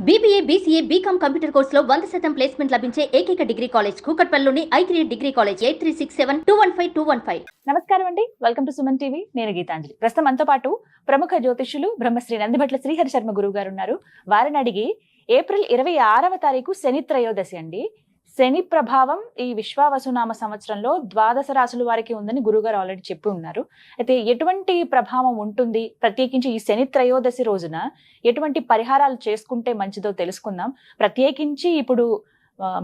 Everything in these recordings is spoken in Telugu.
BBA, BCA, BCom కంప్యూటర్ కోర్సులో 100% ప్లేస్మెంట్ లభించే ఏకైక డిగ్రీ కాలేజ్ కూకట్పల్లిలోని I3 డిగ్రీ కాలేజ్ 8367215215. నమస్కారం అండి, వెల్కమ్ టు సుమన్ టీవీ. నేను గీతాంజలి. ప్రస్తుతం మనతో పాటు ప్రముఖ జ్యోతిష్యులు బ్రహ్మశ్రీ నందిభట్ల శ్రీహరి శర్మ గురువు గారు ఉన్నారు. వారిని అడిగి ఏప్రిల్ 26వ తారీఖు శని త్రయోదశి అండి. శని ప్రభావం ఈ విశ్వావసునామ సంవత్సరంలో ద్వాదశ రాశుల వారికి ఉందని గురుగారు ఆల్రెడీ చెప్పి ఉన్నారు. అయితే ఎటువంటి ప్రభావం ఉంటుంది, ప్రత్యేకించి ఈ శని త్రయోదశి రోజున ఎటువంటి పరిహారాలు చేసుకుంటే మంచిదో తెలుసుకుందాం. ప్రత్యేకించి ఇప్పుడు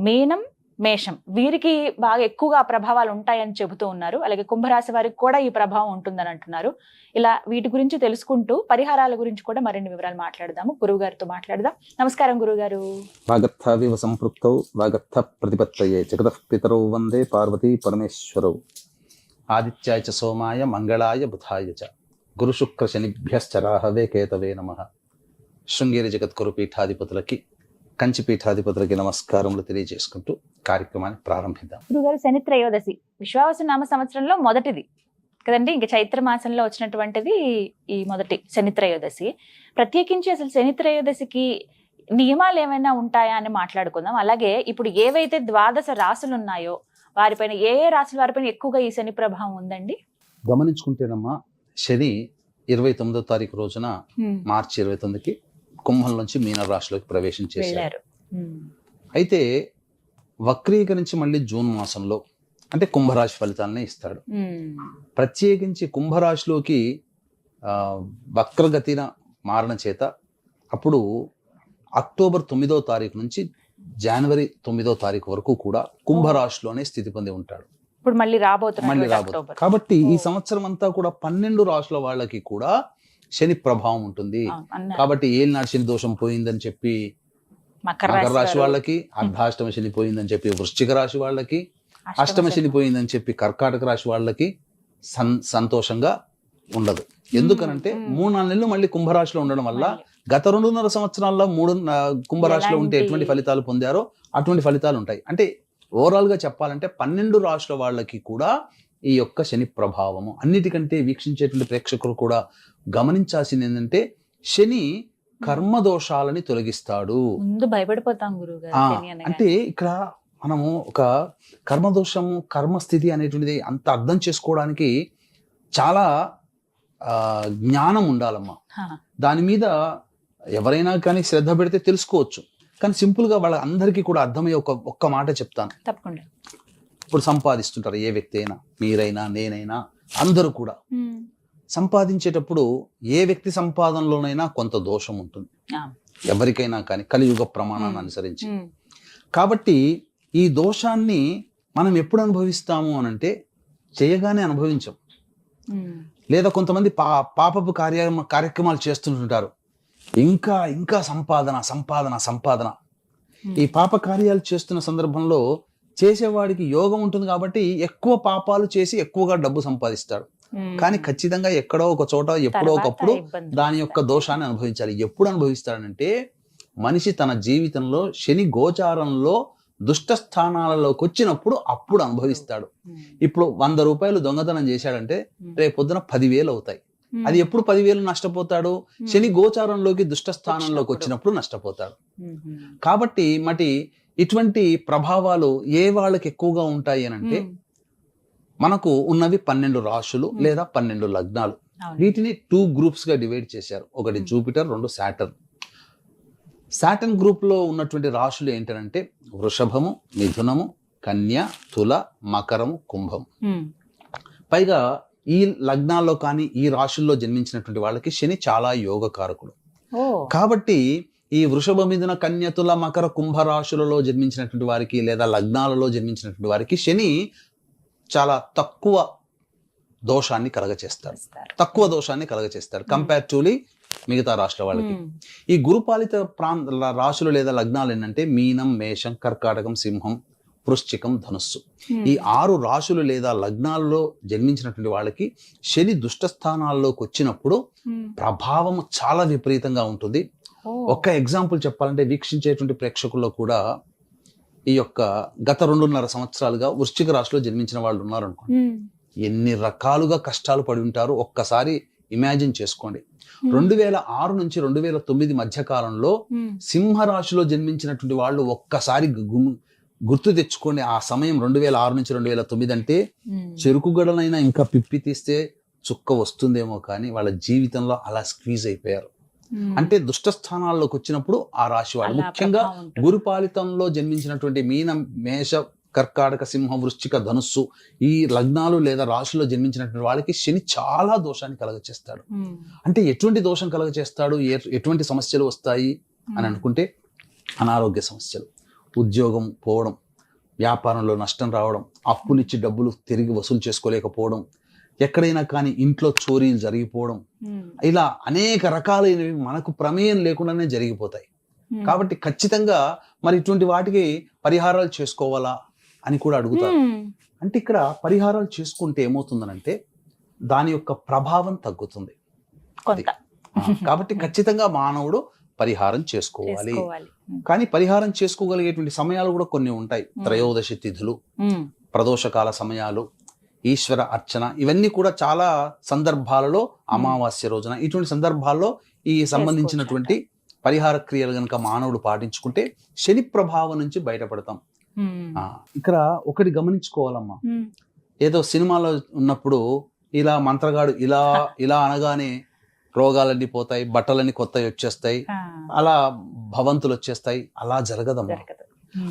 మీనం, మేషం వీరికి బాగా ఎక్కువగా ప్రభావాలు ఉంటాయని చెబుతూ ఉన్నారు. అలాగే కుంభరాశి వారికి కూడా ఈ ప్రభావం ఉంటుందని అంటున్నారు. ఇలా వీటి గురించి తెలుసుకుంటూ పరిహారాల గురించి కూడా మరిన్ని వివరాలు మాట్లాడదాము. గురువు గారితో మాట్లాడదాం. నమస్కారం గురుగారు. వాగర్థావివ సంపృక్తౌ వాగర్థ ప్రతిపత్తయే జగతః పితరౌ వందే పార్వతీ పరమేశ్వరౌ. ఆదిత్యాయ చ సోమాయ మంగళాయ బుధాయ చ గురు శుక్ర శనిభ్యశ్చ రాహవే కేతవే నమః. శృంగేరి జగద్గురు పీఠాధిపతులకి, కంచి పీఠాధిపతులకి నమస్కారములు తెలియజేసుకుంటూ కార్యక్రమాన్ని ప్రారంభిద్దాం. గురుగారు, శని త్రయోదశి విశ్వావసునామ సంవత్సరంలో మొదటిది కదండి. ఇంకా చైత్ర మాసంలో వచ్చినటువంటిది ఈ మొదటి శని త్రయోదశి. ప్రత్యేకించి అసలు శని త్రయోదశికి నియమాలు ఏమైనా ఉంటాయా అని మాట్లాడుకుందాం. అలాగే ఇప్పుడు ఏవైతే ద్వాదశ రాశులు ఉన్నాయో వారిపైన ఏ రాశుల వారిపైన ఎక్కువగా ఈ శని ప్రభావం ఉందండి? గమనించుకుంటేనమ్మా, శని 29వ తారీఖు రోజున మార్చి 29కి కుంభం నుంచి మీన రాశిలోకి ప్రవేశం చేశారు. అయితే వక్రీకరించి మళ్ళీ జూన్ మాసంలో అంటే కుంభరాశి ఫలితాలనే ఇస్తాడు. ప్రత్యేకించి కుంభరాశిలోకి వక్రగతిన మారణ చేత అప్పుడు అక్టోబర్ 9వ తారీఖు నుంచి జనవరి 9వ తారీఖు వరకు కూడా కుంభరాశిలోనే స్థితి పొంది ఉంటాడు. ఇప్పుడు మళ్ళీ రాబోతుంది. కాబట్టి ఈ సంవత్సరం అంతా కూడా 12 రాశుల వాళ్ళకి కూడా శని ప్రభావం ఉంటుంది. కాబట్టి ఏలినాడు శని దోషం పోయిందని చెప్పి మకర రాశి వాళ్ళకి, అర్ధాష్టమ శని పోయిందని చెప్పి వృశ్చిక రాశి వాళ్ళకి, అష్టమ శని పోయిందని చెప్పి కర్కాటక రాశి వాళ్ళకి సంతోషంగా ఉండదు. ఎందుకనంటే 3-4 నెలలు మళ్ళీ కుంభరాశిలో ఉండడం వల్ల గత 2.5 సంవత్సరాల్లో 3 కుంభరాశిలో ఉంటే ఎటువంటి ఫలితాలు పొందారో అటువంటి ఫలితాలు ఉంటాయి. అంటే ఓవరాల్ గా చెప్పాలంటే 12 రాశుల వాళ్ళకి కూడా ఈ యొక్క శని ప్రభావము. అన్నిటికంటే వీక్షించేటువంటి ప్రేక్షకులు కూడా గమనించాల్సింది ఏంటంటే, శని కర్మదోషాలని తొలగిస్తాడు. ముందు భయపడిపోతాం గురువుగారు. అంటే ఇక్కడ మనము ఒక కర్మదోషము, కర్మస్థితి అనేటువంటిది అంత అర్థం చేసుకోవడానికి చాలా జ్ఞానం ఉండాలమ్మా. దాని మీద ఎవరైనా కానీ శ్రద్ధ పెడితే తెలుసుకోవచ్చు. కానీ సింపుల్ గా వాళ్ళ అందరికీ కూడా అర్థమయ్యే ఒక్క మాట చెప్తాను. తప్పకుండా. ఇప్పుడు సంపాదిస్తుంటారు ఏ వ్యక్తి అయినా, మీరైనా నేనైనా అందరూ కూడా సంపాదించేటప్పుడు ఏ వ్యక్తి సంపాదనలోనైనా కొంత దోషం ఉంటుంది ఎవరికైనా కానీ, కలియుగ ప్రమాణాన్ని అనుసరించి. కాబట్టి ఈ దోషాన్ని మనం ఎప్పుడు అనుభవిస్తాము అనంటే చేయగానే అనుభవించం. లేదా కొంతమంది పాపపు కార్యక్రమాలు చేస్తుంటారు. ఇంకా ఇంకా సంపాదన సంపాదన సంపాదన. ఈ పాప కార్యాలు చేస్తున్న సందర్భంలో చేసేవాడికి యోగం ఉంటుంది కాబట్టి ఎక్కువ పాపాలు చేసి ఎక్కువగా డబ్బు సంపాదిస్తాడు. కానీ ఖచ్చితంగా ఎక్కడో ఒక చోట ఎప్పుడో ఒకప్పుడు దాని యొక్క దోషాన్ని అనుభవించాలి. ఎప్పుడు అనుభవిస్తాడంటే, మనిషి తన జీవితంలో శని గోచారంలో దుష్ట స్థానాలలోకి వచ్చినప్పుడు అప్పుడు అనుభవిస్తాడు. ఇప్పుడు 100 రూపాయలు దొంగతనం చేశాడంటే రేపు పొద్దున 10,000 అవుతాయి. అది ఎప్పుడు 10,000 నష్టపోతాడు? శని గోచారంలోకి దుష్ట స్థానంలోకి వచ్చినప్పుడు నష్టపోతాడు. కాబట్టి ఇటువంటి ప్రభావాలు ఏ వాళ్ళకి ఎక్కువగా ఉంటాయి అని అంటే, మనకు ఉన్నవి 12 రాశులు లేదా 12 లగ్నాలు. వీటిని 2 గ్రూప్స్ గా డివైడ్ చేశారు. ఒకటి జూపిటర్, 2 సాటర్న్. సాటర్న్ గ్రూప్ లో ఉన్నటువంటి రాశులు ఏంటంటే వృషభము, మిథునము, కన్య, తుల, మకరము, కుంభం. పైగా ఈ లగ్నాల్లో కానీ ఈ రాశుల్లో జన్మించినటువంటి వాళ్ళకి శని చాలా యోగకారకుడు. కాబట్టి ఈ వృషభ, మిథున, కన్య, తుల, మకర, కుంభ రాశులలో జన్మించినటువంటి వారికి లేదా లగ్నాలలో జన్మించినటువంటి వారికి శని చాలా తక్కువ దోషాన్ని కలగచేస్తాడు కంపారిటివ్లీ మిగతా రాశుల వాళ్ళకి. ఈ గురుపాలిత రాశులు లేదా లగ్నాలు ఏంటంటే మీనం, మేషం, కర్కాటకం, సింహం, వృశ్చికం, ధనుస్సు. ఈ 6 రాశులు లేదా లగ్నాల్లో జన్మించినటువంటి వాళ్ళకి శని దుష్ట స్థానాల్లోకి వచ్చినప్పుడు ప్రభావం చాలా విపరీతంగా ఉంటుంది. ఒక్క ఎగ్జాంపుల్ చెప్పాలంటే, వీక్షించేటువంటి ప్రేక్షకుల్లో కూడా ఈ యొక్క గత 2.5 సంవత్సరాలుగా వృశ్చిక రాశిలో జన్మించిన వాళ్ళు ఉన్నారు అనుకోండి, ఎన్ని రకాలుగా కష్టాలు పడి ఉంటారు. ఒక్కసారి ఇమాజిన్ చేసుకోండి. 2006 నుంచి 2009 మధ్య కాలంలో సింహరాశిలో జన్మించినటువంటి వాళ్ళు ఒక్కసారి గుర్తు తెచ్చుకోండి. ఆ సమయం 2006 నుంచి 2009 అంటే చెరుకు గడనైనా ఇంకా పిప్పి తీస్తే చుక్క వస్తుందేమో కానీ వాళ్ళ జీవితంలో అలా స్క్వీజ్ అయిపోయారు. అంటే దుష్ట స్థానాల్లోకి వచ్చినప్పుడు ఆ రాశి వాళ్ళు, ముఖ్యంగా గురుపాలితంలో జన్మించినటువంటి మీన, మేష, కర్కాటక, సింహ, వృశ్చిక, ధనుస్సు ఈ లగ్నాలు లేదా రాశుల్లో జన్మించినటువంటి వాళ్ళకి శని చాలా దోషాన్ని కలగచేస్తాడు. అంటే ఎటువంటి దోషం కలగచేస్తాడు, ఎటువంటి సమస్యలు వస్తాయి అని అనుకుంటే, అనారోగ్య సమస్యలు, ఉద్యోగం పోవడం, వ్యాపారంలో నష్టం రావడం, అప్పులిచ్చి డబ్బులు తిరిగి వసూలు చేసుకోలేకపోవడం, ఎక్కడైనా కానీ ఇంట్లో చోరీలు జరిగిపోవడం, ఇలా అనేక రకాలైనవి మనకు ప్రమేయం లేకుండానే జరిగిపోతాయి. కాబట్టి ఖచ్చితంగా మరి ఇటువంటి వాటికి పరిహారాలు చేసుకోవాలా అని కూడా అడుగుతారు. అంటే ఇక్కడ పరిహారాలు చేసుకుంటే ఏమవుతుందనంటే దాని యొక్క ప్రభావం తగ్గుతుంది. కాబట్టి ఖచ్చితంగా మానవుడు పరిహారం చేసుకోవాలి. కానీ పరిహారం చేసుకోగలిగేటువంటి సమయాలు కూడా కొన్ని ఉంటాయి. త్రయోదశి తిథులు, ప్రదోషకాల సమయాలు, ఈశ్వర అర్చన, ఇవన్నీ కూడా చాలా సందర్భాలలో, అమావాస్య రోజున, ఇటువంటి సందర్భాల్లో ఈ సంబంధించినటువంటి పరిహార క్రియలు గనక మానవుడు పాటించుకుంటే శని ప్రభావం నుంచి బయటపడతాం. ఇక్కడ ఒకటి గమనించుకోవాలమ్మా, ఏదో సినిమాలో ఉన్నప్పుడు ఇలా మంత్రగాడు ఇలా అనగానే రోగాలన్నీ పోతాయి, బట్టలన్నీ కొత్తవి వచ్చేస్తాయి, అలా భవంతులు వచ్చేస్తాయి, అలా జరగదమ్మా.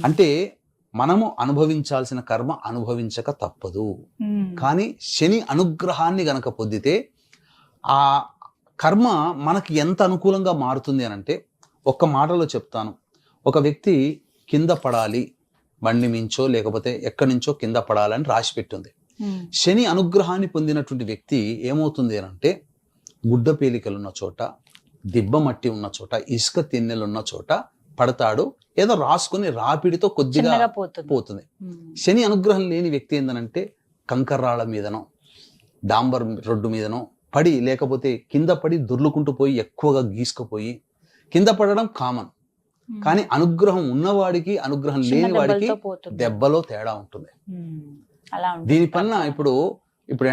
అంటే మనము అనుభవించాల్సిన కర్మ అనుభవించక తప్పదు. కానీ శని అనుగ్రహాన్ని గనక పొందితే ఆ కర్మ మనకి ఎంత అనుకూలంగా మారుతుంది అని అంటే, ఒక్క మాటలో చెప్తాను. ఒక వ్యక్తి కింద పడాలి, బండి మించో లేకపోతే ఎక్కడి నుంచో కింద పడాలని రాసి పెట్టుంది. శని అనుగ్రహాన్ని పొందినటువంటి వ్యక్తి ఏమవుతుంది అని అంటే, గుడ్డ పేలికలు ఉన్న చోట, దిబ్బ మట్టి ఉన్న చోట, ఇసుక తిన్నెలు ఉన్న చోట పడతాడు. ఏదో రాసుకుని రాపిడితో కొద్దిగా పోతుంది. శని అనుగ్రహం లేని వ్యక్తి ఏందనంటే కంకర్రాళ్ళ మీదనో డాంబర్ రోడ్డు మీదనో పడి, లేకపోతే కింద పడి దొర్లుకుంటూ పోయి ఎక్కువగా గీసుకుపోయి కింద పడడం కామన్. కానీ అనుగ్రహం ఉన్నవాడికి అనుగ్రహం లేని వాడికి దెబ్బలో తేడా ఉంటుంది. దీనిపైన ఇప్పుడు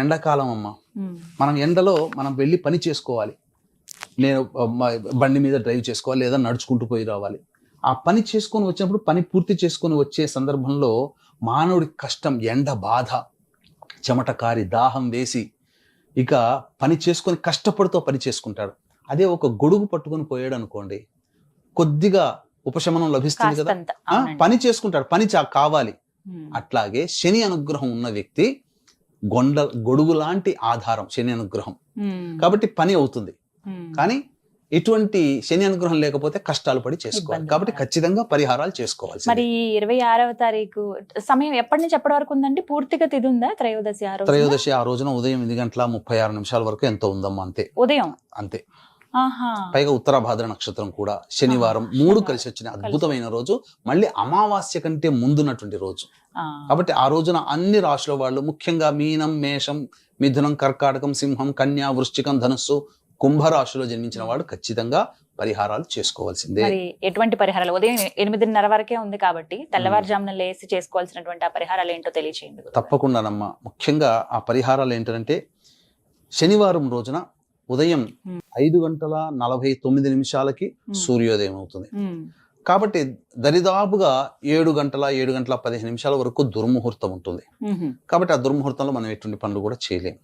ఎండాకాలం అమ్మా, మనం ఎండలో మనం వెళ్ళి పని చేసుకోవాలి. నేను బండి మీద డ్రైవ్ చేసుకోవాలి లేదా నడుచుకుంటూ పోయి రావాలి. ఆ పని చేసుకొని వచ్చినప్పుడు, పని పూర్తి చేసుకొని వచ్చే సందర్భంలో మానవుడి కష్టం, ఎండ బాధ, చెమట కారి దాహం వేసి ఇక పని చేసుకొని కష్టపడుతూ పని చేసుకుంటాడు. అదే ఒక గొడుగు పట్టుకొని పోయాడు అనుకోండి, కొద్దిగా ఉపశమనం లభిస్తుంది కదా, పని చేసుకుంటాడు, పని కావాలి. అట్లాగే శని అనుగ్రహం ఉన్న వ్యక్తి గొడుగు లాంటి ఆధారం శని అనుగ్రహం, కాబట్టి పని అవుతుంది. కానీ ఎటువంటి శని అనుగ్రహం లేకపోతే కష్టాలు పడి చేసుకోవాలి. కాబట్టి ఖచ్చితంగా పరిహారాలు చేసుకోవాలి. మరి 26వ తారీఖు సమయం ఎప్పటి నుంచి ఎప్పటి వరకు ఉందండి? పూర్తిగా తిథి ఉందా త్రయోదశి? త్రయోదశి ఆ రోజున ఉదయం 8:36 వరకు ఎంతో ఉందమ్మా, అంతే. ఉదయం అంతే. పైగా ఉత్తరాభాద్ర నక్షత్రం కూడా, శనివారం 3 కలిసి వచ్చిన అద్భుతమైన రోజు. మళ్ళీ అమావాస్య కంటే ముందున్నటువంటి రోజు. కాబట్టి ఆ రోజున అన్ని రాశుల వాళ్ళు, ముఖ్యంగా మీనం, మేషం, మిథునం, కర్కాటకం, సింహం, కన్యా, వృశ్చికం, ధనుస్సు, కుంభరాశిలో జన్మించిన వాడు ఖచ్చితంగా పరిహారాలు చేసుకోవాల్సిందే. ఎటువంటి పరిహారాలు? ఉదయం 8:30 వరకే ఉంది కాబట్టి తెల్లవారుజామున లేసి చేసుకోవాల్సినటువంటి ఆ పరిహారాలు ఏంటో తెలియచేయండి. తప్పకుండానమ్మా. ముఖ్యంగా ఆ పరిహారాలు ఏంటంటే, శనివారం రోజున ఉదయం 5:49 సూర్యోదయం అవుతుంది. కాబట్టి దరిదాపుగా 7:15 వరకు దుర్ముహూర్తం ఉంటుంది. కాబట్టి ఆ దుర్ముహూర్తంలో మనం ఎటువంటి పనులు కూడా చేయలేము.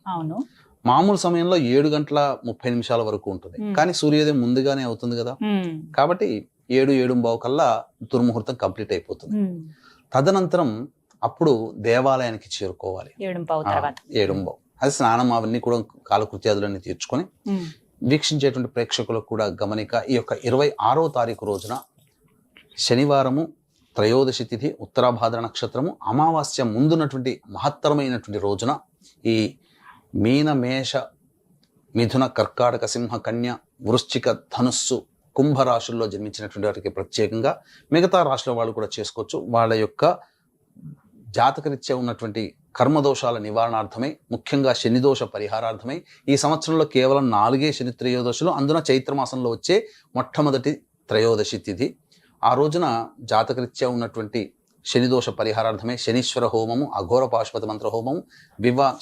మామూలు సమయంలో 7:30 వరకు ఉంటుంది. కానీ సూర్యోదయం ముందుగానే అవుతుంది కదా, కాబట్టి 7:15 కల్లా దుర్ముహూర్తం కంప్లీట్ అయిపోతుంది. తదనంతరం అప్పుడు దేవాలయానికి చేరుకోవాలి. 7:15 అది స్నానం అవన్నీ కూడా కాలకృత్యాదులన్నీ తీర్చుకొని వీక్షించేటువంటి ప్రేక్షకులకు కూడా గమనిక. ఈ యొక్క 26వ తారీఖు రోజున శనివారము, త్రయోదశి తిథి, ఉత్తరాభాద్ర నక్షత్రము, అమావాస్య ముందున్నటువంటి మహత్తరమైనటువంటి రోజున ఈ మీన, మేష, మిథున, కర్కాటక, సింహ, కన్య, వృశ్చిక, ధనుస్సు, కుంభరాశుల్లో జన్మించినటువంటి వారికి ప్రత్యేకంగా, మిగతా రాశుల వాళ్ళు కూడా చేసుకోవచ్చు. వాళ్ళ యొక్క జాతకరీత్యా ఉన్నటువంటి కర్మదోషాల నివారణార్థమై, ముఖ్యంగా శనిదోష పరిహారార్థమై ఈ సంవత్సరంలో కేవలం 4 శని త్రయోదశులు, అందున చైత్రమాసంలో వచ్చే మొట్టమొదటి త్రయోదశి తిథి. ఆ రోజున జాతకరీత్యా ఉన్నటువంటి శని దోష పరిహారార్థమే శనీశ్వర హోమము, అఘోర పాశుపతి మంత్ర హోమము,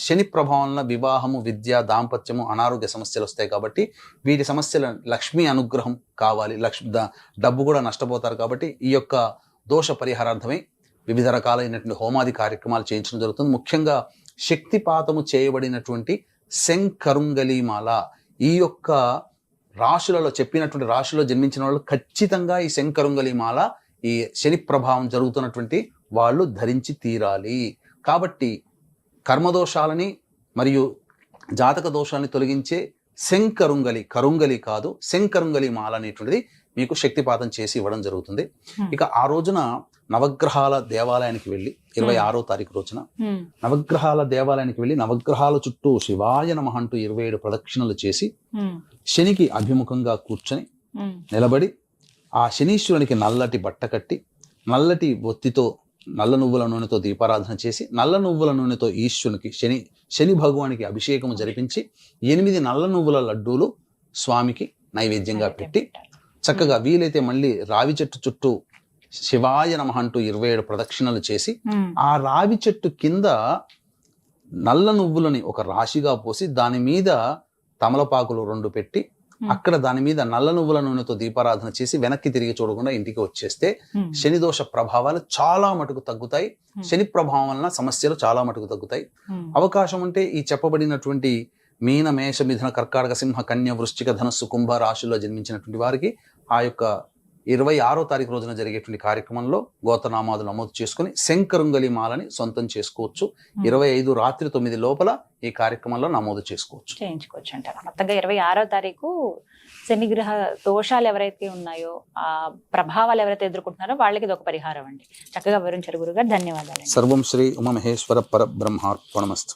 శని ప్రభావం వల్ల వివాహము, విద్య, దాంపత్యము, అనారోగ్య సమస్యలు వస్తాయి కాబట్టి వీటి సమస్యల లక్ష్మీ అనుగ్రహం కావాలి, డబ్బు కూడా నష్టపోతారు కాబట్టి ఈ యొక్క దోష పరిహారార్థమై వివిధ రకాలైనటువంటి హోమాది కార్యక్రమాలు చేయించడం జరుగుతుంది. ముఖ్యంగా శక్తిపాతము చేయబడినటువంటి శంకరుంగలీమాల, ఈ యొక్క రాశులలో చెప్పినటువంటి రాశిలో జన్మించిన వాళ్ళు ఖచ్చితంగా ఈ శంకరుంగలీమాల ఈ శని ప్రభావం జరుగుతున్నటువంటి వాళ్ళు ధరించి తీరాలి. కాబట్టి కర్మదోషాలని మరియు జాతక దోషాలని తొలగించే శంకరుంగలి, కరుంగలి కాదు శంకరుంగలి మాల అనేటువంటిది మీకు శక్తిపాతం చేసి ఇవ్వడం జరుగుతుంది. ఇక ఆ రోజున నవగ్రహాల దేవాలయానికి వెళ్ళి 26వ తారీఖు రోజున నవగ్రహాల దేవాలయానికి వెళ్ళి నవగ్రహాల చుట్టూ శివాయ నమః అంటూ 27 ప్రదక్షిణలు చేసి శనికి అభిముఖంగా కూర్చొని నిలబడి ఆ శనీశ్వరునికి నల్లటి బట్ట కట్టి నల్లటి ఒత్తితో నల్ల నువ్వుల నూనెతో దీపారాధన చేసి నల్ల నువ్వుల నూనెతో ఈశ్వరునికి శని భగవానికి అభిషేకం జరిపించి 8 నల్ల నువ్వుల లడ్డూలు స్వామికి నైవేద్యంగా పెట్టి చక్కగా వీలైతే మళ్ళీ రావి చెట్టు చుట్టూ శివాయ నమః అంటూ 27 ప్రదక్షిణలు చేసి ఆ రావి చెట్టు కింద నల్ల నువ్వులని ఒక రాశిగా పోసి దాని మీద తమలపాకులు 2 పెట్టి అక్కడ దాని మీద నల్ల నువ్వుల నూనెతో దీపారాధన చేసి వెనక్కి తిరిగి చూడకుండా ఇంటికి వచ్చేస్తే శని దోష ప్రభావాలు చాలా మటుకు తగ్గుతాయి. శని ప్రభావం వలన సమస్యలు చాలా మటుకు తగ్గుతాయి. అవకాశం ఉంటే ఈ చెప్పబడినటువంటి మీన, మేష, మిథున, కర్కాటక, సింహ, కన్య, వృశ్చిక, ధనస్సు, కుంభ రాశుల్లో జన్మించినటువంటి వారికి ఆ యొక్క 26వ తారీఖు రోజున జరిగేటువంటి కార్యక్రమంలో గోత్రనామాలు నమోదు చేసుకుని శంకరుంగలి మాలని సొంతం చేసుకోవచ్చు. 25 రాత్రి 9 లోపల ఈ కార్యక్రమంలో నమోదు చేయించుకోవచ్చు అంటారు. మొత్తంగా 26వ తారీఖు శనిగ్రహ దోషాలు ఎవరైతే ఉన్నాయో, ఆ ప్రభావాలు ఎవరైతే ఎదుర్కొంటున్నారో వాళ్ళకి ఇది ఒక పరిహారం అండి. చక్కగా వివరించారు గురుగారు, ధన్యవాదాలు. సర్వం శ్రీ ఉమామహేశ్వర పరబ్రహ్మార్పణమస్తు.